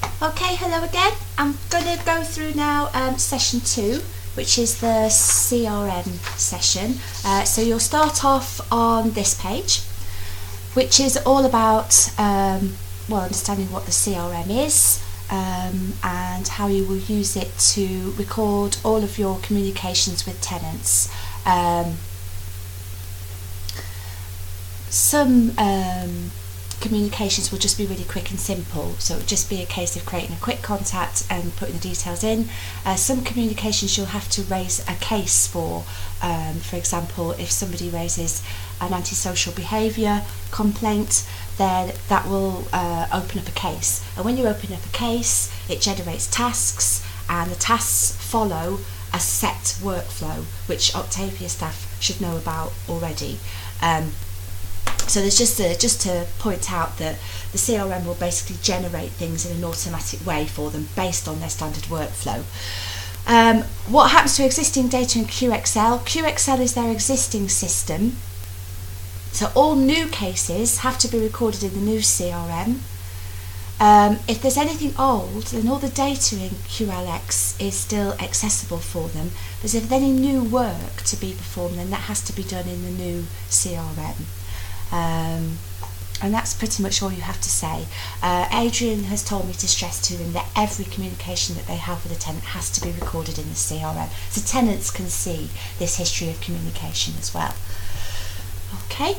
Okay, hello again. I'm going to go through now session 2, which is the CRM session. So you'll start off on this page, which is all about understanding what the CRM is and how you will use it to record all of your communications with tenants. Some communications will just be really quick and simple, so it will just be a case of creating a quick contact and putting the details in. Some communications you'll have to raise a case for example, if somebody raises an antisocial behaviour complaint, then that will open up a case, and when you open up a case it generates tasks, and the tasks follow a set workflow which Octavia staff should know about already. So there's just to point out that the CRM will basically generate things in an automatic way for them based on their standard workflow. What happens to existing data in QXL? QXL is their existing system, so all new cases have to be recorded in the new CRM. If there's anything old, then all the data in QLX is still accessible for them, but if there's any new work to be performed, then that has to be done in the new CRM. And that's pretty much all you have to say. Adrian has told me to stress to them that every communication that they have with a tenant has to be recorded in the CRM, so tenants can see this history of communication as well. Okay,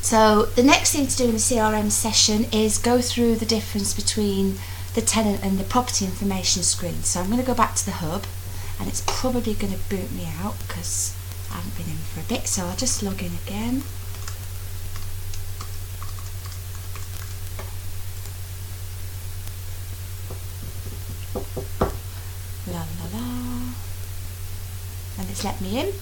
so the next thing to do in the CRM session is go through the difference between the tenant and the property information screen. So I'm going to go back to the hub, and it's probably going to boot me out because I haven't been in for a bit, so I'll just log in again. La la la, and it's let me in.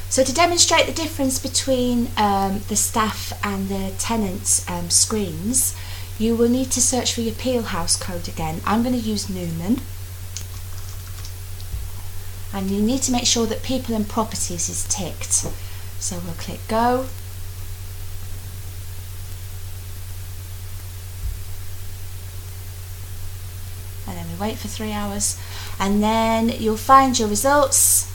So to demonstrate the difference between the staff and the tenants screens, you will need to search for your Peel House code again. I'm going to use Newman, and you need to make sure that people and properties is ticked. So we'll click go. And then we wait for 3 hours, and then you'll find your results.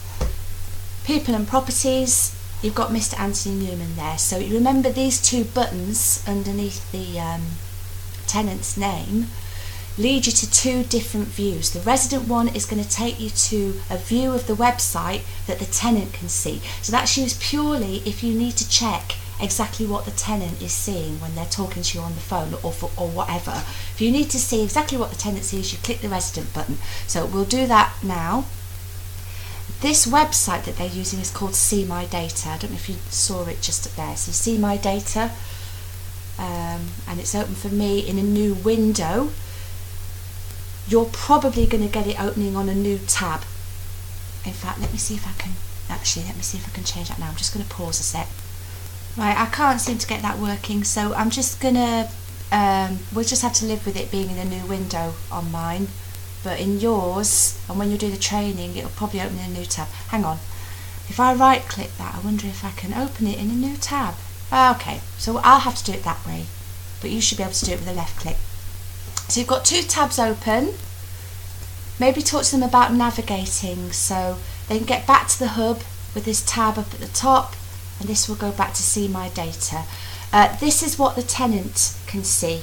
People and properties, you've got Mr. Anthony Newman there. So you remember these two buttons underneath the tenant's name lead you to two different views. The resident one is going to take you to a view of the website that the tenant can see. So that's used purely if you need to check exactly what the tenant is seeing when they're talking to you on the phone or whatever. If you need to see exactly what the tenant sees, you click the resident button. So we'll do that now. This website that they're using is called See My Data. I don't know if you saw it just up there. So See My Data, and it's open for me in a new window. You're probably going to get it opening on a new tab. In fact, let me see if I can change that now. I'm just going to pause a sec. Right, I can't seem to get that working, so I'm just gonna we'll just have to live with it being in a new window on mine, but in yours, and when you do the training, it'll probably open in a new tab. Hang on, if I right click that, I wonder if I can open it in a new tab. Okay, so I'll have to do it that way, but you should be able to do it with a left click. So you've got two tabs open. Maybe talk to them about navigating, so they can get back to the hub with this tab up at the top, and this will go back to See My Data. This is what the tenant can see.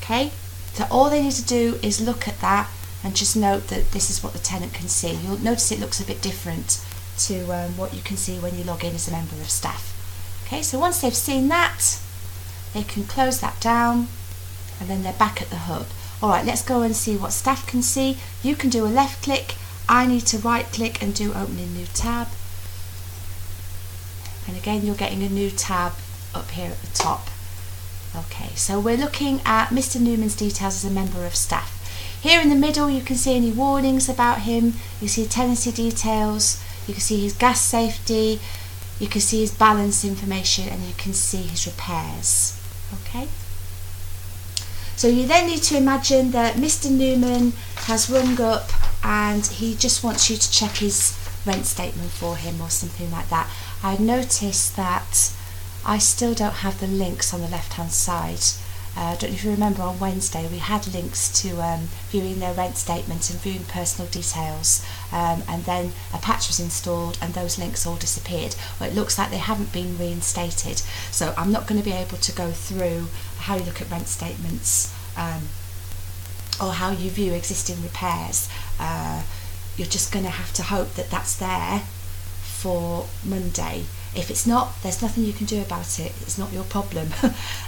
Okay, so all they need to do is look at that and just note that this is what the tenant can see. You'll notice it looks a bit different to what you can see when you log in as a member of staff. Okay, so once they've seen that, they can close that down, and then they're back at the hub. Alright, let's go and see what staff can see. You can do a left click. I need to right click and do open in new tab. And again, you're getting a new tab up here at the top. Okay, so we're looking at Mr. Newman's details as a member of staff. Here in the middle, you can see any warnings about him. You see tenancy details. You can see his gas safety. You can see his balance information, and you can see his repairs. Okay. So you then need to imagine that Mr. Newman has rung up and he just wants you to check his rent statement for him or something like that. I noticed that I still don't have the links on the left hand side. I don't know if you remember, on Wednesday we had links to viewing their rent statement and viewing personal details, and then a patch was installed and those links all disappeared. Well, it looks like they haven't been reinstated, so I'm not going to be able to go through how you look at rent statements or how you view existing repairs. You're just going to have to hope that that's there for Monday. If it's not, there's nothing you can do about it. It's not your problem.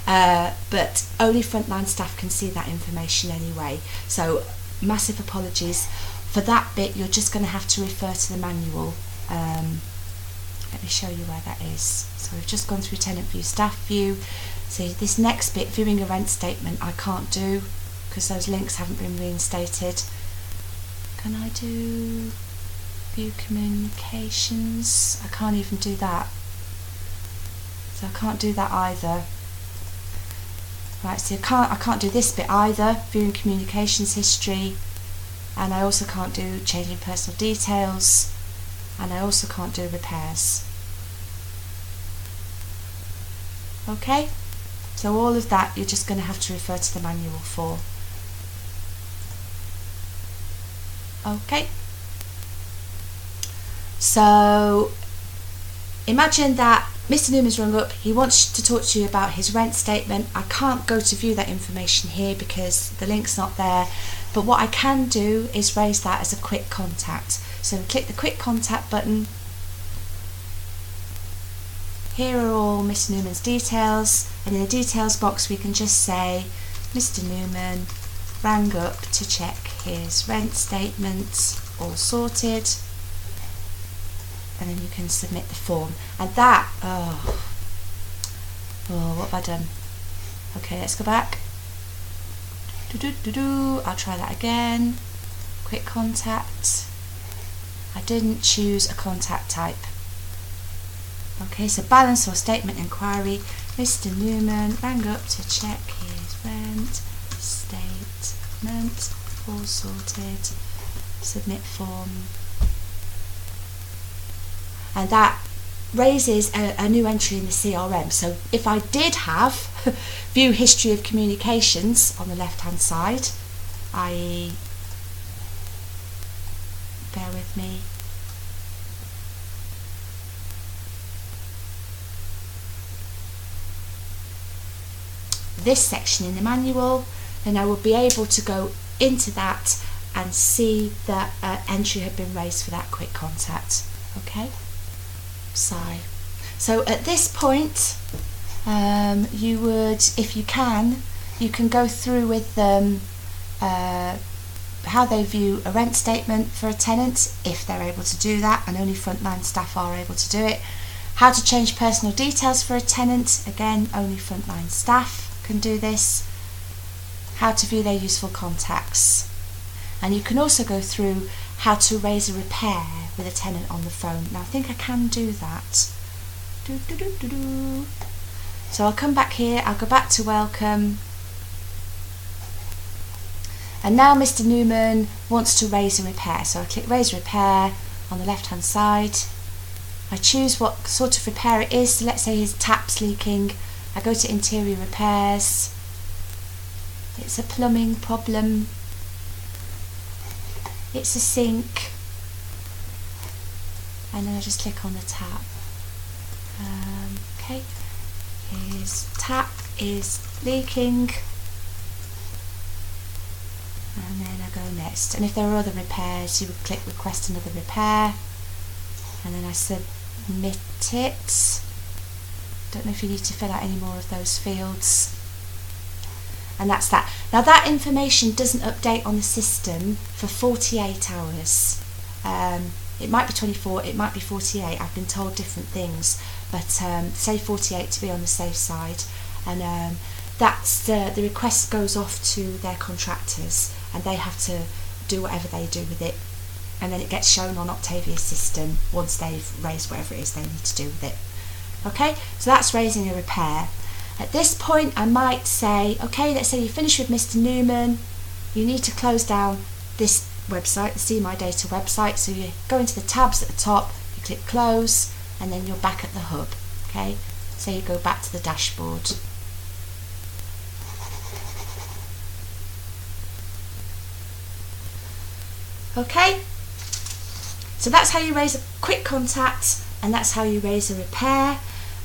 But only frontline staff can see that information anyway. So massive apologies for that bit. You're just going to have to refer to the manual. Let me show you where that is. So we've just gone through tenant view, staff view. So this next bit, viewing a rent statement, I can't do because those links haven't been reinstated. Can I do view communications? I can't even do that. So I can't do that either. Right, so I can't do this bit either, viewing communications history, and I also can't do changing personal details, and I also can't do repairs. Okay, so all of that you're just going to have to refer to the manual for. Okay, so imagine that Mr. Newman's rung up, he wants to talk to you about his rent statement. I can't go to view that information here because the link's not there, but what I can do is raise that as a quick contact. So click the quick contact button. Here are all Mr. Newman's details, and in the details box we can just say Mr. Newman rang up to check his rent statement, all sorted, and then you can submit the form. And that, what have I done? Okay, let's go back. I'll try that again. Quick contact. I didn't choose a contact type. Okay, so balance or statement inquiry. Mr. Newman rang up to check his rent statement, all sorted. Submit form. And that raises a new entry in the CRM. So if I did have view history of communications on the left hand side, i.e., bear with me, this section in the manual, then I would be able to go into that and see that entry had been raised for that quick contact. Okay. So at this point, you would, if you can go through with them how they view a rent statement for a tenant, if they're able to do that, and only frontline staff are able to do it. How to change personal details for a tenant, again, only frontline staff can do this. How to view their useful contacts. And you can also go through how to raise a repair with a tenant on the phone. Now I think I can do that. So I'll come back here, I'll go back to welcome. And now Mr. Newman wants to raise a repair. So I click raise repair on the left hand side. I choose what sort of repair it is. So let's say his tap's leaking. I go to interior repairs. It's a plumbing problem. It's a sink, and then I just click on the tap. Okay, his tap is leaking, and then I go next. And if there are other repairs, you would click request another repair, and then I submit it. Don't know if you need to fill out any more of those fields. And that's that. Now that information doesn't update on the system for 48 hours. It might be 24, it might be 48. I've been told different things, but say 48 to be on the safe side. And that's the request goes off to their contractors, and they have to do whatever they do with it. And then it gets shown on Octavia's system once they've raised whatever it is they need to do with it. Okay, so that's raising a repair. At this point I might say, okay, let's say you finish with Mr. Newman, you need to close down this website, the See My Data website, so you go into the tabs at the top, you click close, and then you're back at the hub. Okay, so you go back to the dashboard. Okay, so that's how you raise a quick contact, and that's how you raise a repair.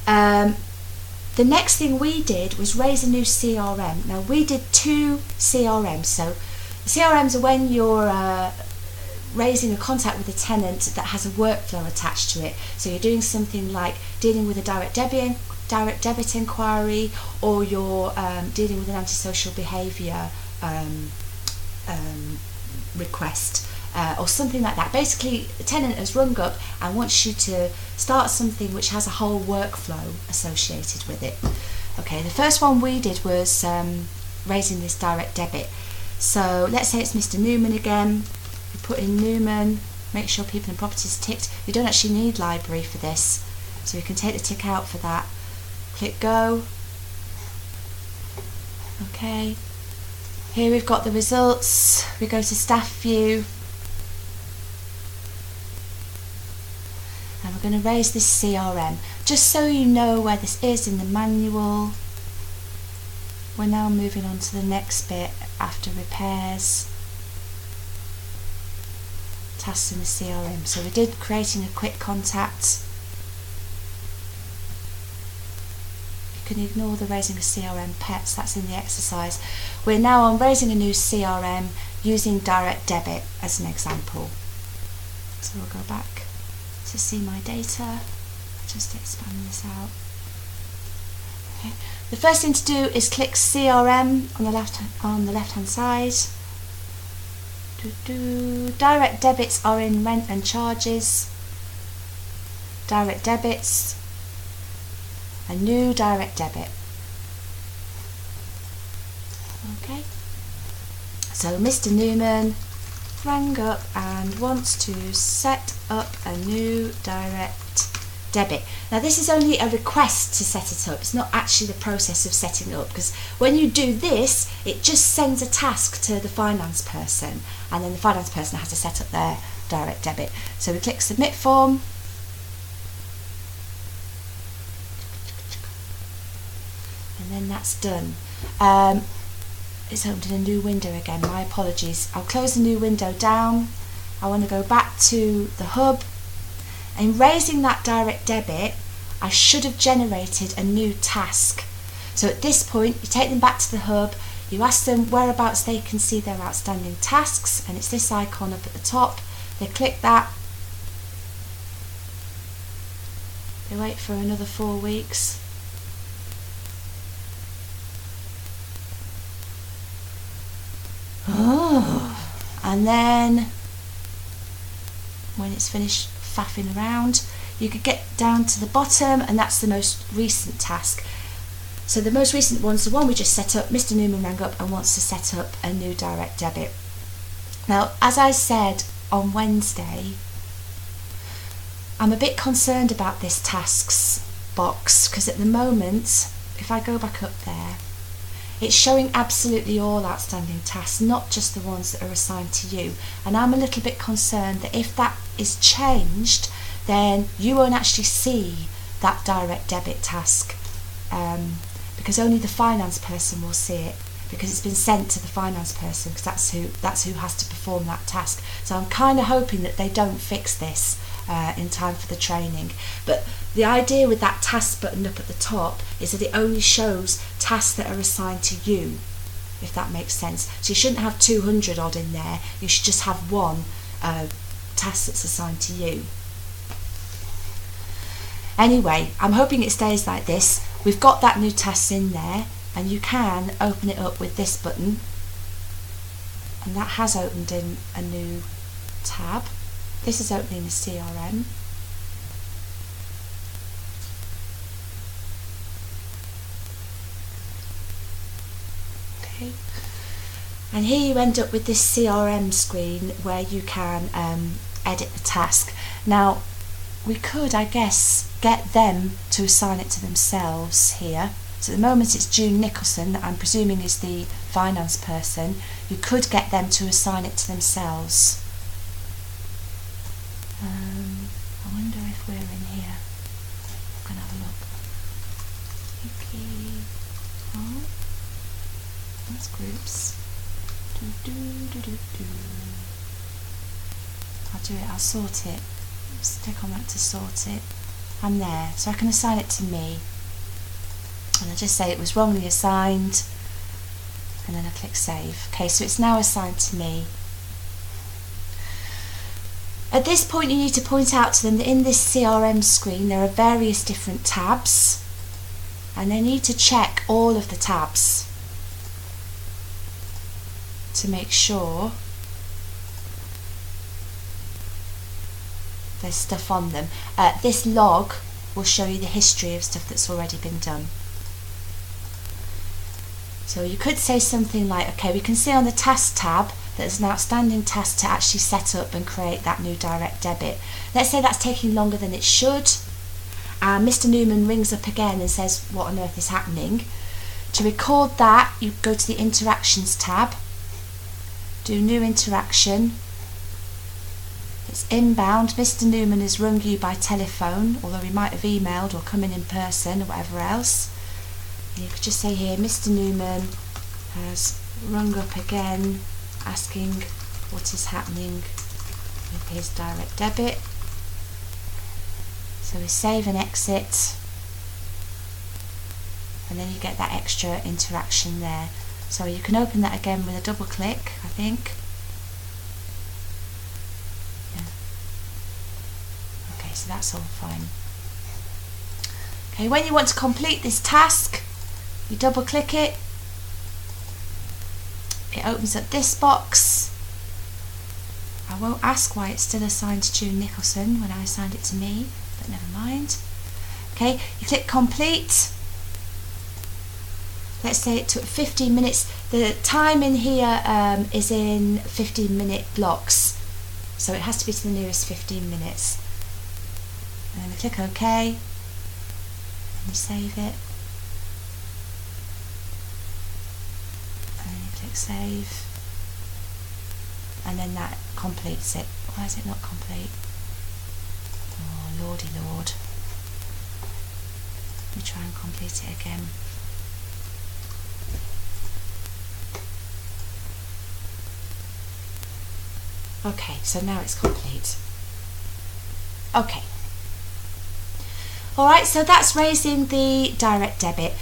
The next thing we did was raise a new CRM. Now we did 2 CRMs. So the CRMs are when you're raising a contact with a tenant that has a workflow attached to it. So you're doing something like dealing with a direct debit inquiry, or you're dealing with an antisocial behaviour request. Or something like that. Basically, the tenant has rung up and wants you to start something which has a whole workflow associated with it. Okay, the first one we did was raising this direct debit. So let's say it's Mr. Newman again. We put in Newman, make sure people and properties ticked. You don't actually need library for this, so we can take the tick out for that. Click go. Okay, here we've got the results. We go to staff view. And we're going to raise this CRM just so you know where this is in the manual. We're now moving on to the next bit after repairs. Tasks in the CRM. So we did creating a quick contact. You can ignore the raising a CRM pets, that's in the exercise. We're now on raising a new CRM using direct debit as an example. So we'll go back to see my data, just expand this out. Okay. The first thing to do is click CRM on the left hand side. Direct debits are in rent and charges. Direct debits, a new direct debit. Okay, so Mr. Newman rang up and wants to set up a new direct debit. Now this is only a request to set it up. It's not actually the process of setting it up, because when you do this, it just sends a task to the finance person, and then the finance person has to set up their direct debit. So we click submit form. And then that's done. It's opened in a new window again, my apologies. I'll close the new window down. I want to go back to the hub. In raising that direct debit, I should have generated a new task. So at this point, you take them back to the hub, you ask them whereabouts they can see their outstanding tasks, and it's this icon up at the top. They click that. They wait for another 4 weeks. And then when it's finished faffing around, you could get down to the bottom, and that's the most recent task. So the most recent one's the one we just set up. Mr. Newman rang up and wants to set up a new direct debit. Now, as I said on Wednesday, I'm a bit concerned about this tasks box, because at the moment, if I go back up there, it's showing absolutely all outstanding tasks, not just the ones that are assigned to you. And I'm a little bit concerned that if that is changed, then you won't actually see that direct debit task, because only the finance person will see it, because it's been sent to the finance person, because that's who has to perform that task. So I'm kind of hoping that they don't fix this in time for the training. But the idea with that task button up at the top is that it only shows tasks that are assigned to you, if that makes sense. So you shouldn't have 200 odd in there, you should just have one task that's assigned to you. Anyway, I'm hoping it stays like this. We've got that new task in there, and you can open it up with this button, and that has opened in a new tab. This is opening the CRM. Okay. And here you end up with this CRM screen where you can edit the task. Now, we could, I guess, get them to assign it to themselves here. So at the moment it's June Nicholson, that I'm presuming is the finance person. You could get them to assign it to themselves. I wonder if we're in here. I'm going to have a look. Okay. Oh, that's groups. I'll do it, I'll sort it. Just click on that to sort it. I'm there, so I can assign it to me. And I just say it was wrongly assigned, and then I click save. Okay, so it's now assigned to me. At this point you need to point out to them that in this CRM screen there are various different tabs, and they need to check all of the tabs to make sure there's stuff on them. This log will show you the history of stuff that's already been done. So you could say something like, okay, we can see on the task tab that there's an outstanding task to actually set up and create that new direct debit. Let's say that's taking longer than it should, and Mr. Newman rings up again and says, what on earth is happening? To record that, you go to the interactions tab, do new interaction. It's inbound. Mr. Newman has rung you by telephone, although he might have emailed or come in person or whatever else. And you could just say here, Mr. Newman has rung up again asking what is happening with his direct debit. So we save and exit, and then you get that extra interaction there. So you can open that again with a double click, I think. Yeah. Okay, so that's all fine. Okay, when you want to complete this task, you double click it. It opens up this box. I won't ask why it's still assigned to June Nicholson when I assigned it to me, but never mind. Okay, you click complete. Let's say it took 15 minutes. The time in here is in 15-minute blocks, so it has to be to the nearest 15 minutes. And then we click OK, and you save it, and then you click save, and then that completes it. Why is it not complete? Oh, lordy lord. Let me try and complete it again. Okay, so now it's complete. Okay. Alright, so that's raising the direct debit.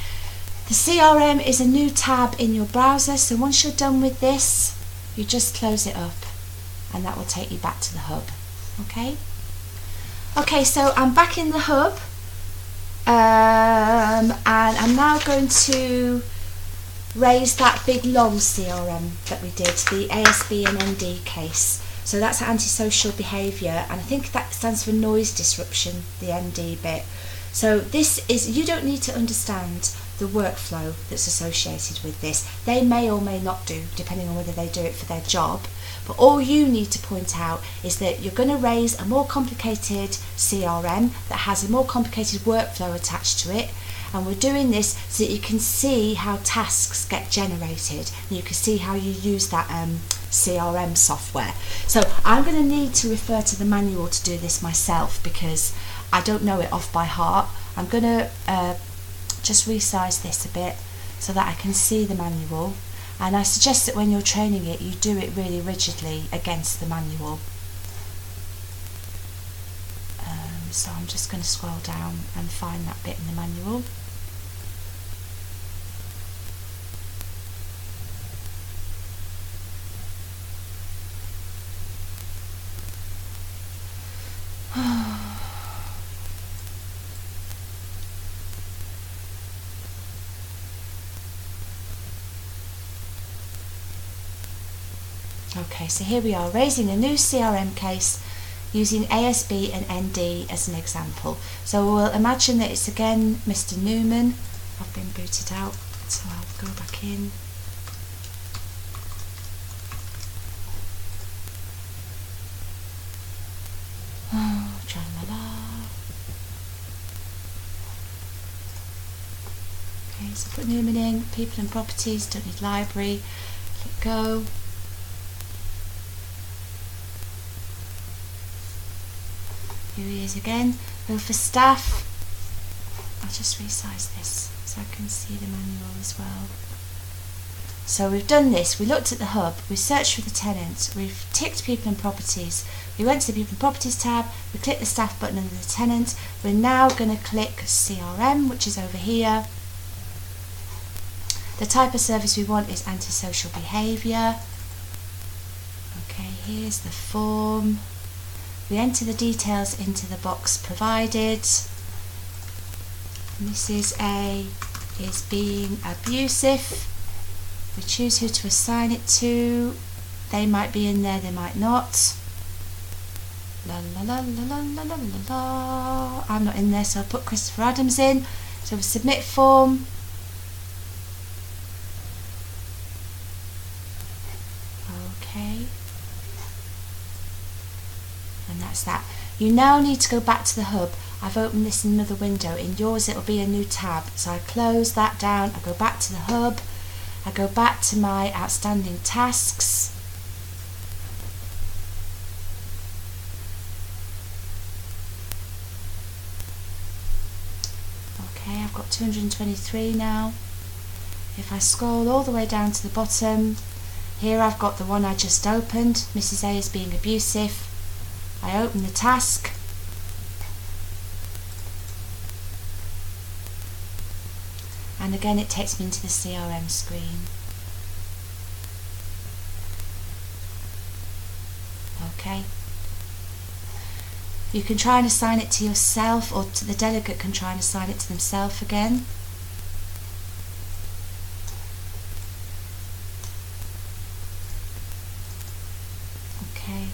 The CRM is a new tab in your browser, so once you're done with this, you just close it up and that will take you back to the hub. Okay? Okay, so I'm back in the hub, and I'm now going to raise that big long CRM that we did, the ASB and ND case. So that's antisocial behaviour, and I think that stands for noise disruption, the ND bit. So this is, you don't need to understand the workflow that's associated with this. They may or may not do, depending on whether they do it for their job. But all you need to point out is that you're going to raise a more complicated CRM that has a more complicated workflow attached to it. And we're doing this so that you can see how tasks get generated, and you can see how you use that CRM software. So I'm going to need to refer to the manual to do this myself because I don't know it off by heart. I'm going to just resize this a bit so that I can see the manual, and I suggest that when you're training it you do it really rigidly against the manual. So I'm just going to scroll down and find that bit in the manual. Okay, so here we are raising a new CRM case using ASB and ND as an example. So we'll imagine that it's again Mr. Newman. I've been booted out, so I'll go back in. Oh, tra-la-la. Okay, so put Newman in, people and properties, don't need library, click go. Here he is again. Go for staff. I'll just resize this so I can see the manual as well. So we've done this. We looked at the hub. We searched for the tenants. We've ticked people and properties. We went to the People and Properties tab, we click the staff button under the tenant. We're now going to click CRM, which is over here. The type of service we want is antisocial behaviour. Okay, here's the form. We enter the details into the box provided. Mrs. A is being abusive. We choose who to assign it to. They might be in there, they might not. La la la la la la la la. I'm not in there, so I'll put Christopher Adams in. So we submit form. Okay. And that's that. You now need to go back to the hub. I've opened this in another window. In yours it'll be a new tab. So I close that down, I go back to the hub, I go back to my outstanding tasks. Okay, I've got 223 now. If I scroll all the way down to the bottom, here I've got the one I just opened, Mrs. A is being abusive. I open the task. And again it takes me into the CRM screen. Okay. You can try and assign it to yourself, or to the delegate can try and assign it to themselves again. Okay.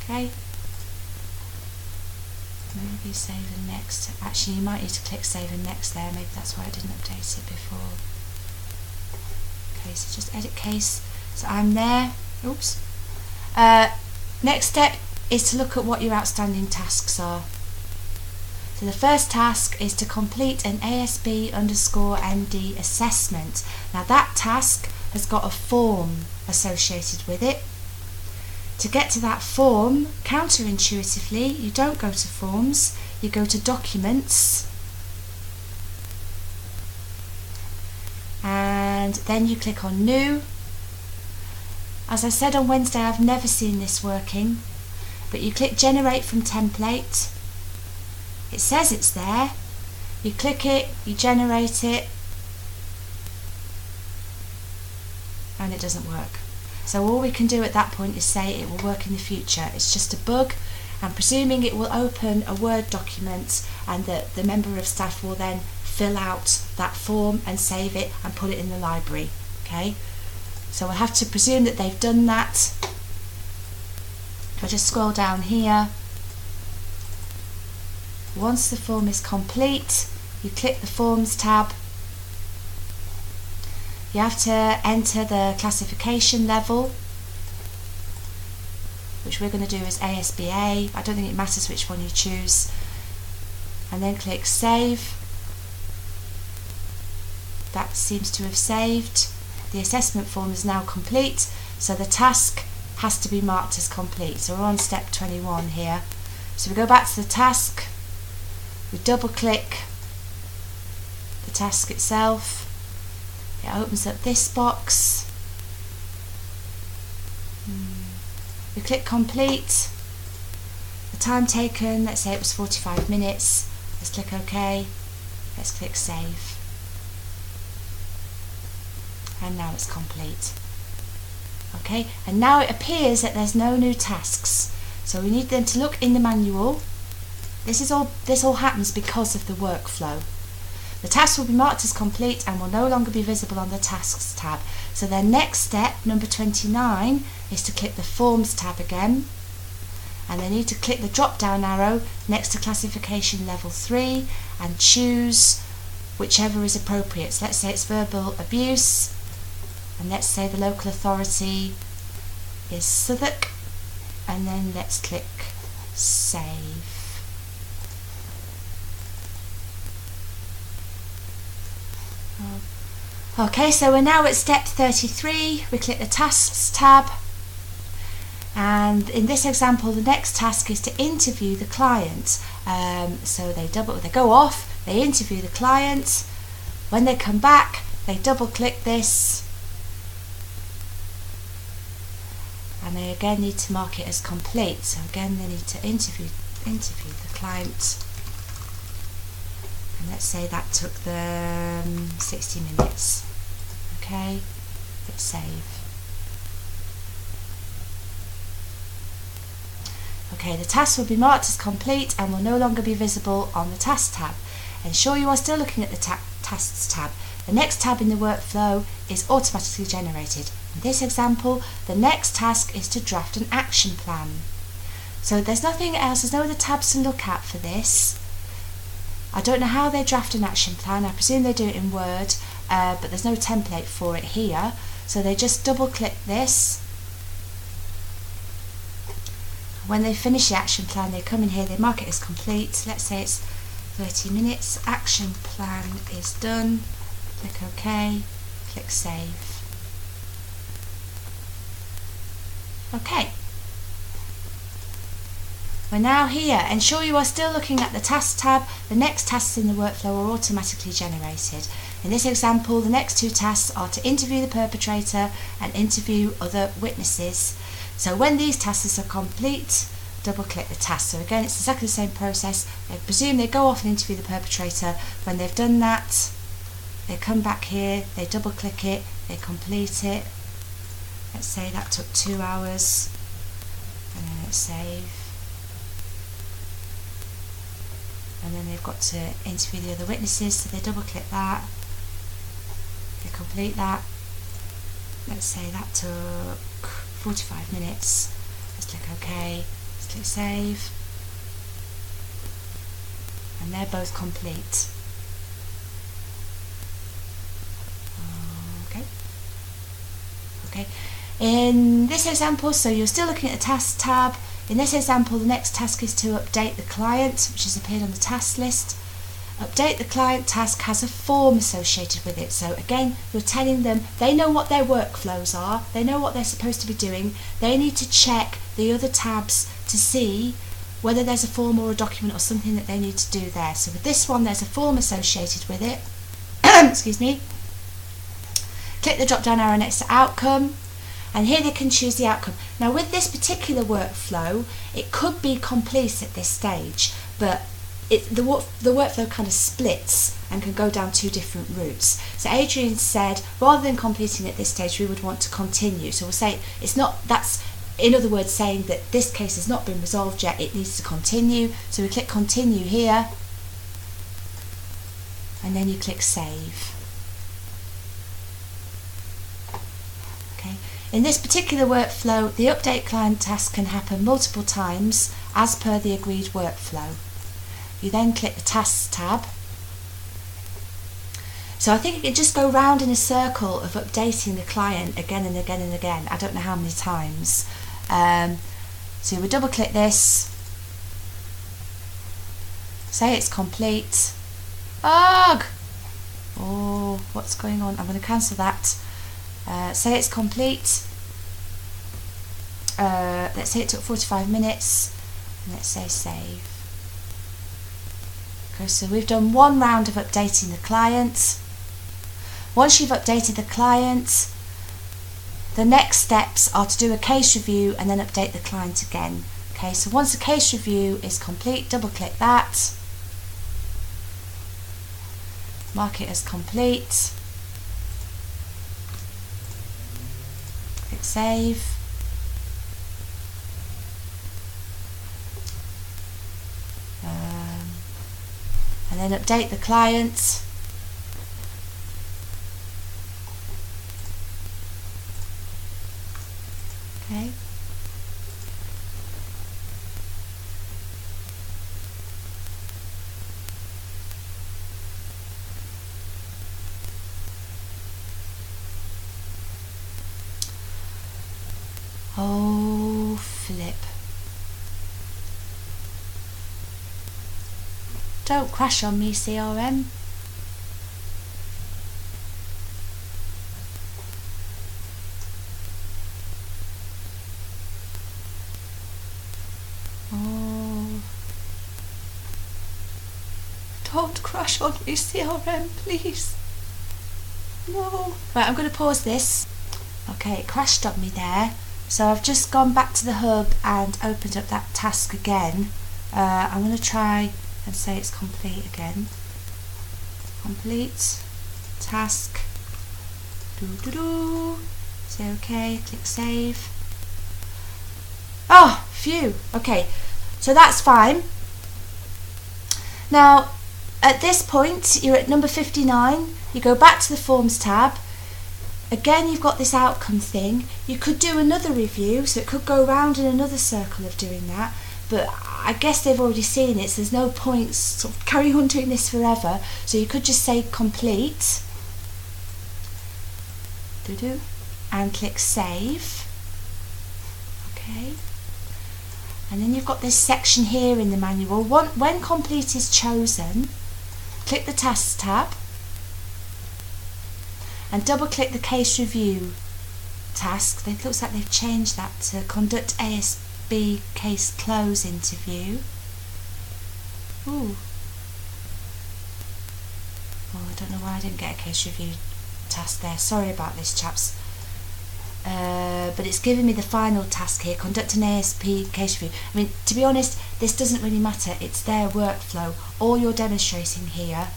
Okay. Maybe save and next. Actually, you might need to click save and next there. Maybe that's why I didn't update it before. Okay, so just edit case. So I'm there. Oops. Next step is to look at what your outstanding tasks are. So the first task is to complete an ASB_ND assessment. Now that task has got a form associated with it. To get to that form, counterintuitively, you don't go to forms, you go to documents, and then you click on new. As I said on Wednesday, I've never seen this working, but you click generate from template. It says it's there, you click it, you generate it, and it doesn't work. So all we can do at that point is say it will work in the future. It's just a bug, and presuming it will open a Word document and that the member of staff will then fill out that form and save it and put it in the library. Okay, so I have to presume that they've done that. If I just scroll down here, once the form is complete, you click the Forms tab. You have to enter the classification level, which we're going to do as ASBA. I don't think it matters which one you choose. And then click Save. That seems to have saved. The assessment form is now complete, so the task has to be marked as complete. So we're on step 21 here. So we go back to the task, we double click the task itself. It opens up this box. We click complete. The time taken, let's say it was 45 minutes. Let's click OK. Let's click save. And now it's complete. Okay, and now it appears that there's no new tasks. So we need them to look in the manual. This all happens because of the workflow. The task will be marked as complete and will no longer be visible on the Tasks tab. So their next step, number 29, is to click the Forms tab again. And they need to click the drop-down arrow next to Classification Level 3 and choose whichever is appropriate. So let's say it's verbal abuse, and let's say the local authority is Southwark, and then let's click Save. Okay, so we're now at step 33. We click the Tasks tab, and in this example the next task is to interview the client. So they go off, they interview the client. When they come back, they double click this, and they again need to mark it as complete. So again they need to interview the client, and let's say that took them 60 minutes. Okay, hit save. Okay, the task will be marked as complete and will no longer be visible on the Tasks tab. Ensure you are still looking at the Tasks tab. The next tab in the workflow is automatically generated. In this example, the next task is to draft an action plan. So there's nothing else, there's no other tabs to look at for this. I don't know how they draft an action plan. I presume they do it in Word, but there's no template for it here. So they just double click this. When they finish the action plan, they come in here, they mark it as complete. Let's say it's 30 minutes. Action plan is done. Click OK, click save. Okay. We're now here. Ensure you are still looking at the Tasks tab. The next tasks in the workflow are automatically generated. In this example, the next two tasks are to interview the perpetrator and interview other witnesses. So when these tasks are complete, double click the task. So again, it's exactly the same process. I presume they go off and interview the perpetrator. When they've done that, they come back here, they double click it, they complete it. Let's say that took 2 hours, and then let's save. And then they've got to interview the other witnesses, so they double click that, they complete that. Let's say that took 45 minutes. Let's click OK, let's click save, and they're both complete. Okay. In this example, so you're still looking at the Tasks tab. In this example, the next task is to update the client, which has appeared on the task list. Update the client task has a form associated with it. So again, you're telling them they know what their workflows are, they know what they're supposed to be doing. They need to check the other tabs to see whether there's a form or a document or something that they need to do there. So with this one, there's a form associated with it. Excuse me. Click the drop down arrow next to outcome, and here they can choose the outcome. Now with this particular workflow, it could be complete at this stage, but the workflow kind of splits and can go down two different routes. So Adrian said, rather than completing at this stage, we would want to continue. So we'll say it's not, that's in other words saying that this case has not been resolved yet, it needs to continue. So we click continue here, and then you click save. In this particular workflow, the update client task can happen multiple times as per the agreed workflow. You then click the Tasks tab. So I think you can just go round in a circle of updating the client again and again and again. I don't know how many times. So we double click this, say it's complete. Ugh! Oh, what's going on? I'm going to cancel that. Say it's complete. Let's say it took 45 minutes, and let's say save. Okay, so we've done one round of updating the client. Once you've updated the client, the next steps are to do a case review and then update the client again. Okay, so once the case review is complete, double click that, mark it as complete. Click save. And then update the client. Okay. Oh, flip. Don't crash on me, CRM. Oh. Don't crash on me, CRM, please. No. Right, I'm going to pause this. Okay, it crashed on me there. So I've just gone back to the hub and opened up that task again. I'm going to try and say it's complete again. Complete task. Say OK, click save. Oh, phew. Okay, so that's fine. Now, at this point, you're at number 59. You go back to the Forms tab. Again, you've got this outcome thing. You could do another review, so it could go around in another circle of doing that. But I guess they've already seen it, so there's no point sort of carrying on doing this forever. So you could just say complete. And click save. Okay. And then you've got this section here in the manual. When complete is chosen, click the Tasks tab and double click the case review task. It looks like they've changed that to conduct ASB case close interview. Ooh. Oh, I don't know why I didn't get a case review task there. Sorry about this, chaps. But it's giving me the final task here, conduct an ASP case review. I mean, to be honest, this doesn't really matter. It's their workflow. All you're demonstrating here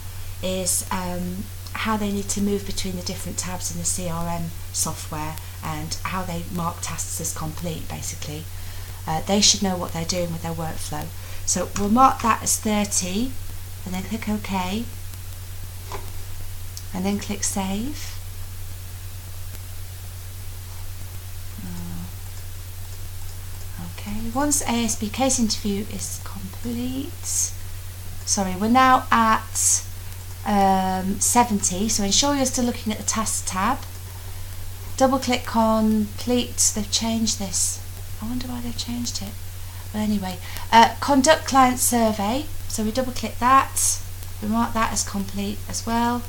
is how they need to move between the different tabs in the CRM software and how they mark tasks as complete, basically. They should know what they're doing with their workflow. So we'll mark that as 30 and then click OK and then click save. Okay, once ASB case interview is complete, sorry, we're now at 70, so ensure you're still looking at the task tab. Double click complete. They've changed this. I wonder why they've changed it. But anyway, conduct client survey. So we double click that. We mark that as complete as well.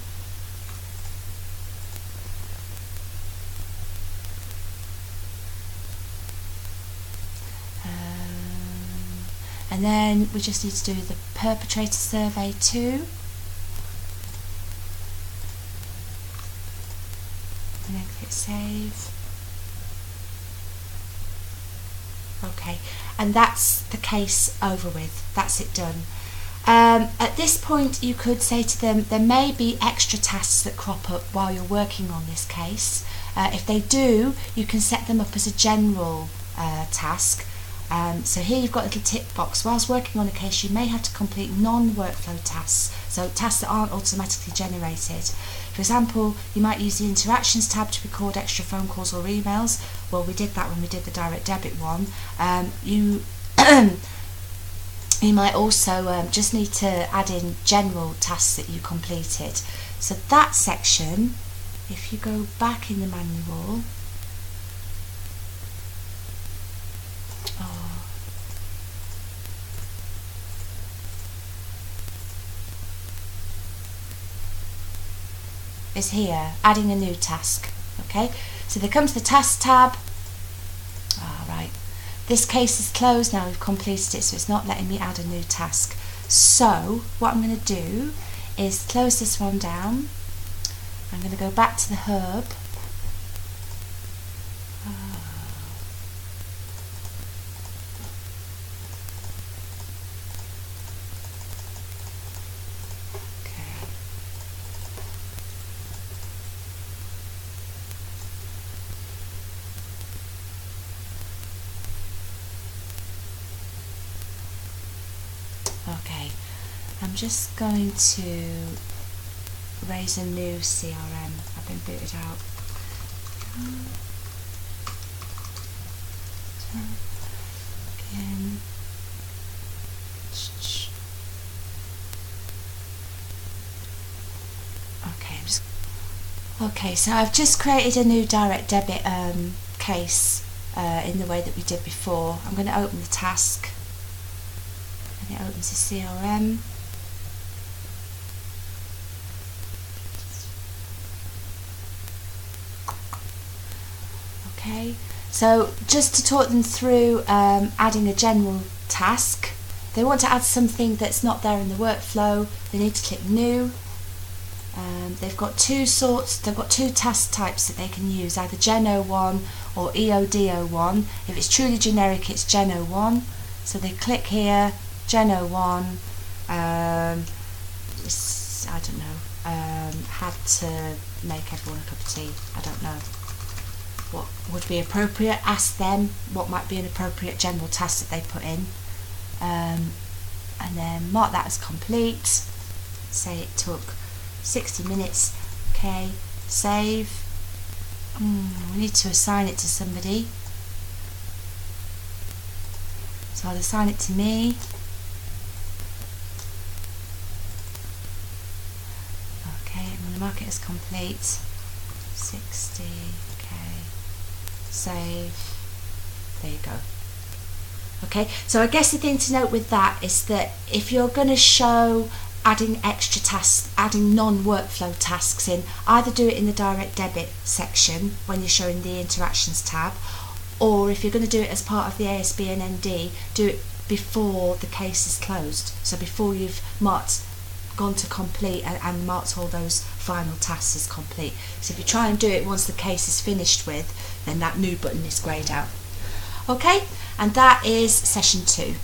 And then we just need to do the perpetrator survey too. And then click save. Okay, and that's the case over with. That's it done. At this point you could say to them there may be extra tasks that crop up while you're working on this case. If they do, you can set them up as a general task. So here you've got a little tick box. Whilst working on a case, you may have to complete non-workflow tasks, so tasks that aren't automatically generated. For example, you might use the Interactions tab to record extra phone calls or emails. Well, we did that when we did the direct debit one. You might also just need to add in general tasks that you completed. So that section, if you go back in the manual, is here, adding a new task. Okay, so there comes the task tab. Alright, this case is closed now, we've completed it, so it's not letting me add a new task. So what I'm going to do is close this one down. I'm going to go back to the hub. Okay, I'm just going to raise a new CRM. I've been booted out. Again. Okay, so I've just created a new direct debit case in the way that we did before. I'm going to open the task. And it opens the CRM. Okay, so just to talk them through adding a general task, they want to add something that's not there in the workflow, they need to click new, They've got two task types that they can use, either Gen 01 or EOD01. If it's truly generic, it's Gen 01. So they click here, Gen 01, I don't know, had to make everyone a cup of tea. I don't know what would be appropriate. Ask them what might be an appropriate general task that they put in, and then mark that as complete. Say it took 60 minutes. Okay, save. We need to assign it to somebody, so I'll assign it to me. Okay, I'm going to mark it as complete. 60. Okay, save. There you go. Okay, so I guess the thing to note with that is that if you're going to show adding extra tasks, adding non-workflow tasks in, either do it in the direct debit section when you're showing the interactions tab, or if you're going to do it as part of the ASB and ND, do it before the case is closed. So before you've gone to complete and marked all those final tasks as complete. So if you try and do it once the case is finished with, then that new button is greyed out. Okay, and that is session 2.